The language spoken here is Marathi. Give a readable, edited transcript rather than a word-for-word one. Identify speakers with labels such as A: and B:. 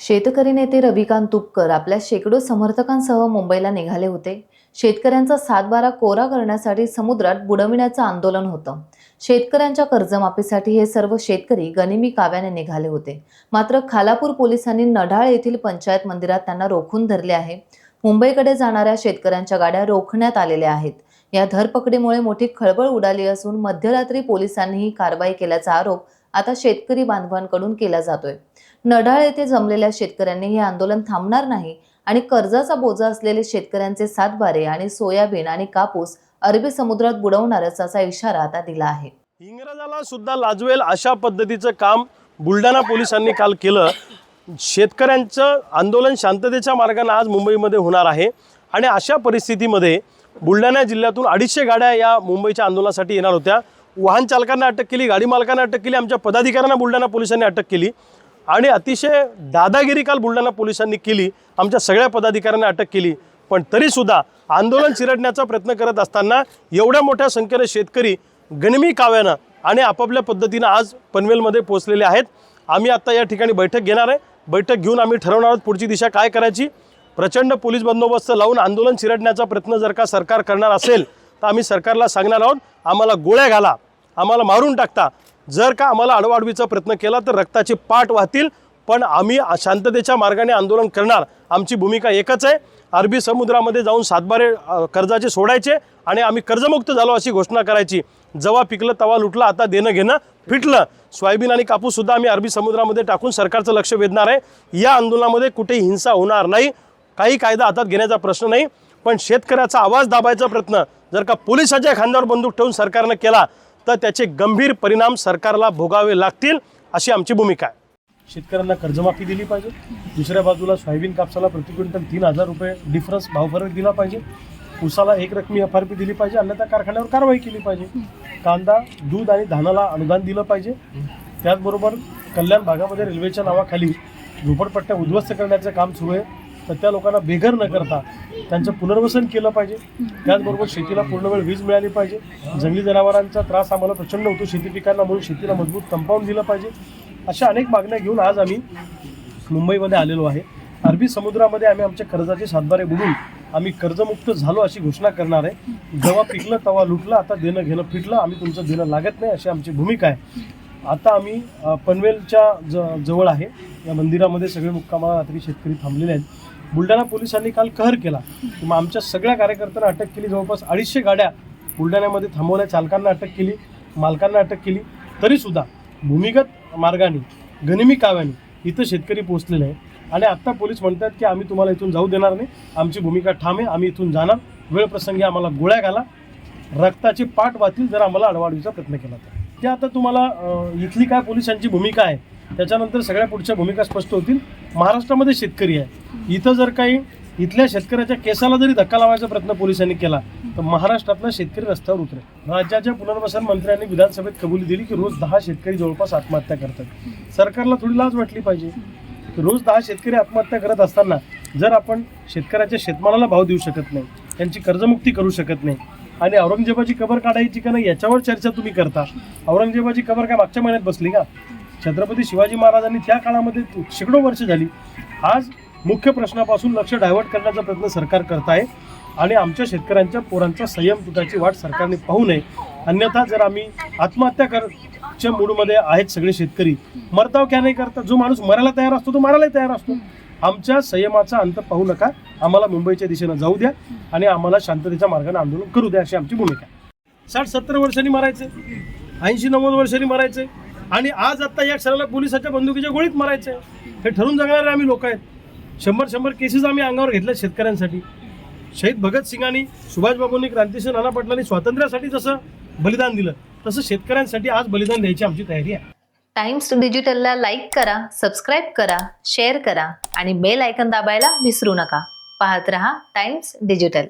A: शेतकरी नेते रविकांत तुपकर आपल्या शेकडो समर्थकांसह मुंबईला निघाले होते। शेतकऱ्यांचा सातबारा कोरा करण्यासाठी समुद्रात बुडविण्याचं आंदोलन होतं। शेतकऱ्यांच्या कर्जमाफीसाठी हे सर्व शेतकरी गनिमी काव्याने निघाले होते। मात्र खालापूर पोलिसांनी नढाळ येथील पंचायत मंदिरात त्यांना रोखून धरले आहे। मुंबईकडे जाणाऱ्या शेतकऱ्यांच्या गाड्या रोखण्यात आलेल्या आहेत। या धरपकडीमुळे मोठी खळबळ उडाली असून मध्यरात्री पोलिसांनी ही कारवाई केल्याचा आरोप आता शेतकरी बांधवांकडून केला जातोय। नढाळ येथे जमलेल्या शेतकऱ्यांनी हे आंदोलन थांबणार नाही आणि कर्जाचा बोजा असलेले शेतकऱ्यांचे सातबारे आणि सोयाबीन आणि कापूस अरबी समुद्रात बुडवणारच असा इशारा आता दिला आहे।
B: इंग्रजाला सुद्धा लाजवेल अशा पद्धतीचं काम बुलढाणा पोलिसांनी काल केलं। शेतकऱ्यांचं आंदोलन शांततेच्या मार्गाने आज मुंबईमध्ये होणार आहे आणि अशा परिस्थितीमध्ये बुलढाणा जिल्ह्यातून 250 गाड्या या मुंबईच्या आंदोलनासाठी येणार होत्या। वाहन चालकांना अटक केली, गाडी मालकांना अटक केली, आमच्या पदाधिकाऱ्यांना बुलढाणा पोलिसांनी अटक केली आणि अतिशय दादागिरी काल बुलढाणा पोलिसांनी केली। आमच्या सगळ्या पदाधिकाऱ्यांना अटक केली, पण तरीसुद्धा आंदोलन चिरडण्याचा प्रयत्न करत असताना एवढ्या मोठ्या संख्येने शेतकरी गनिमी काव्यानं आणि आपापल्या पद्धतीनं आज पनवेलमध्ये पोहोचलेले आहेत। आम्ही आता या ठिकाणी बैठक घेणार आहे। बैठक घेऊन आम्ही ठरवणार आहोत पुढची दिशा काय करायची। प्रचंड पोलीस बंदोबस्त लावून आंदोलन चिरडण्याचा प्रयत्न जर का सरकार करणार असेल तर आम्ही सरकारला सांगणार आहोत, आम्हाला गोळ्या घाला, आम्हाला मारून टाकता। जर का आम्हाला अडवाडवीचा प्रयत्न केला तर रक्ताची पाठ वाहतील, पण आम्ही शांततेच्या मार्गाने आंदोलन करणार। आमची भूमिका एकच आहे, अरबी समुद्रामध्ये जाऊन सातबारे कर्जाचे सोडायचे आणि आम्ही कर्जमुक्त झालो अशी घोषणा करायची। जेव्हा पिकलं तवा लुटलं, आता देणं घेणं फिटलं। सोयाबीन आणि कापूससुद्धा आम्ही अरबी समुद्रामध्ये टाकून सरकारचं लक्ष वेधणार आहे। या आंदोलनामध्ये कुठेही हिंसा होणार नाही, काही कायदा हातात घेण्याचा प्रश्न नाही, पण शेतकऱ्याचा आवाज दाबायचा प्रयत्न जर का पोलिसाच्या खांद्यावर बंदूक ठेवून सरकारनं केला तर त्याचे गंभीर परिणाम सरकारला भोगावे लागतील अशी आमची भूमिका आहे। शेतकऱ्यांना कर्जमाफी दिली पाहिजे, दुसऱ्या बाजूला सोयाबीन कापसाला प्रति क्विंटल 3000 रुपये डिफरन्स भावफरक दिला पाहिजे, ऊसाला एक रकमी FRP दिली पाहिजे, अन्यथा कारखान्यावर कारवाई केली पाहिजे, कांदा, दूध आणि धानाला अनुदान दिलं पाहिजे। त्याचबरोबर कल्याण भागामध्ये रेल्वेच्या नावाखाली झोपडपट्ट्या उद्ध्वस्त करण्याचं काम सुरू आहे, तर त्या लोकांना बेघर न करता त्यांचं पुनर्वसन केलं पाहिजे। त्याचबरोबर शेतीला पूर्णवेळ वीज मिळाली पाहिजे। जंगली जनावरांचा त्रास आम्हाला प्रचंड होतो शेती पिकांना, म्हणून शेतीला मजबूत कंपाऊंड दिलं पाहिजे। अशा अनेक मागण्या घेऊन आज आम्ही मुंबईमध्ये आलेलो आहे। अरबी समुद्रामध्ये आम्ही आमच्या कर्जाचे सातबारे बुडून आम्ही कर्जमुक्त झालो अशी घोषणा करणार आहे। जेव्हा पिकलं तेव्हा लुटलं, आता देणं घेणं फिटलं, आम्ही तुमचं देणं लागत नाही अशी आमची भूमिका आहे। आता आम्ही पनवेलच्या जवळ आहे, या मंदिरामध्ये सगळे मुक्कामाला रात्री शेतकरी थांबलेले आहेत। बुलढाणा पोलिसांनी काल कहर केला, मग आमच्या सगळ्या कार्यकर्त्यांना अटक केली। जवळपास 250 गाड्या बुलढाण्यामध्ये थांबवल्या, चालकांना अटक केली, मालकांना अटक केली। तरीसुद्धा भूमिगत मार्गाने गनिमी काव्याने इथं शेतकरी पोहोचलेले आहे आणि आत्ता पोलीस म्हणतात की आम्ही तुम्हाला इथून जाऊ देणार नाही, आमची भूमिका ठाम आहे, आम्ही इथून जाणार, वेळ प्रसंगी आम्हाला गोळ्या घाला, रक्ताची पाठ वाहतील जर आम्हाला अडवाडवीचा प्रयत्न केला तर। ते आता तुम्हाला इथली काय पोलिसांची भूमिका आहे त्याच्यानंतर सगळ्या पुढच्या भूमिका स्पष्ट होतील। महाराष्ट्रामध्ये शेतकरी आहे, इथं जर काही इथल्या शेतकऱ्याच्या केसाला जरी धक्का लावायचा प्रयत्न पोलिसांनी केला तर महाराष्ट्रातला शेतकरी रस्त्यावर उतरेल। राज्याच्या पुनर्वसन मंत्र्यांनी विधानसभेत कबुली दिली की रोज 10 शेतकरी जवळपास आत्महत्या करतात। सरकारला थोडी लाज वाटली पाहिजे। रोज 10 शेतकरी आत्महत्या करत असताना जर आपण शेतकऱ्याच्या शेतमालाला भाव देऊ शकत नाही, त्यांची कर्जमुक्ती करू शकत नाही आणि औरंगजेबाची कबर काढायची का नाही याच्यावर चर्चा तुम्ही करता। औरंगजेबाची कबर काय मागच्या महिन्यात बसली का? छत्रपती शिवाजी महाराजांनी त्या काळामध्ये शेकडो वर्ष झाली। आज मुख्य प्रश्नापासून लक्ष डायव्हर्ट करण्याचा प्रयत्न सरकार करत आहे आणि आमच्या शेतकऱ्यांच्या पोरांचा संयम तुटायची वाट सरकारने पाहू नये, अन्यथा जर आम्ही आत्महत्या करण्याच्या मूडमध्ये आहेत सगळे शेतकरी, मरताव क्या नाही करता, जो माणूस मरायला तयार असतो तो मारायला तयार असतो। आमच्या संयमाचा अंत पाहू नका, आम्हाला मुंबईच्या दिशेनं जाऊ द्या आणि आम्हाला शांततेच्या मार्गाने आंदोलन करू द्या अशी आमची भूमिका आहे। 60-70 वर्षांनी मरायचे, 80-90 वर्षांनी मरायचे आणि आज आत्ता या क्षणाला पोलिसाच्या बंदुकीच्या गोळीत मरायचे, हे ठरून जगणारे आम्ही लोक आहेत। 100 केसेस आम्ही अंगावर घेतल्या शेतकऱ्यांसाठी। शहीद भगतसिंगांनी, सुभाषबाबूंनी, क्रांतिसिंह नाना पाटलांनी स्वातंत्र्यासाठी जसं बलिदान दिलं तसं शेतकऱ्यांसाठी आज बलिदान द्यायची आमची तयारी आहे।
A: टाइम्स डिजिटलला लाईक करा, सबस्क्राईब करा, शेअर करा आणि बेल आयकॉन दाबायला विसरू नका। पाहत रहा टाइम्स डिजिटल।